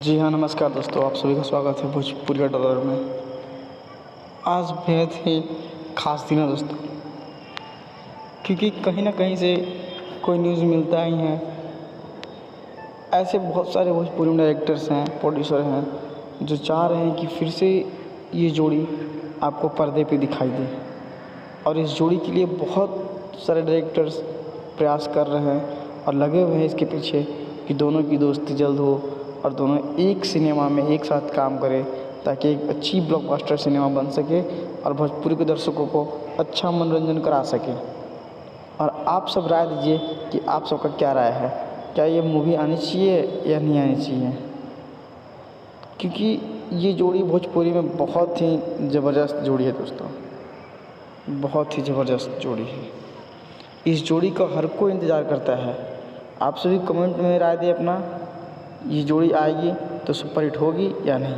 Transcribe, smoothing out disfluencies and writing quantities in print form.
जी हाँ, नमस्कार दोस्तों, आप सभी का स्वागत है भोजपुरी डॉलर में। आज बेहद ही ख़ास दिन है दोस्तों, क्योंकि कहीं ना कहीं से कोई न्यूज़ मिलता ही है। ऐसे बहुत सारे भोजपुरी में डायरेक्टर्स हैं, प्रोड्यूसर हैं, जो चाह रहे हैं कि फिर से ये जोड़ी आपको पर्दे पे दिखाई दे। और इस जोड़ी के लिए बहुत सारे डायरेक्टर्स प्रयास कर रहे हैं और लगे हुए हैं इसके पीछे कि दोनों की दोस्ती जल्द हो और दोनों एक सिनेमा में एक साथ काम करें, ताकि एक अच्छी ब्लॉकबस्टर सिनेमा बन सके और भोजपुरी के दर्शकों को अच्छा मनोरंजन करा सके। और आप सब राय दीजिए कि आप सबका क्या राय है, क्या ये मूवी आनी चाहिए या नहीं आनी चाहिए। क्योंकि ये जोड़ी भोजपुरी में बहुत ही ज़बरदस्त जोड़ी है दोस्तों, बहुत ही ज़बरदस्त जोड़ी है। इस जोड़ी का हर कोई इंतज़ार करता है। आप सभी कमेंट में राय दें अपना, ये जोड़ी आएगी तो सुपर हिट होगी या नहीं।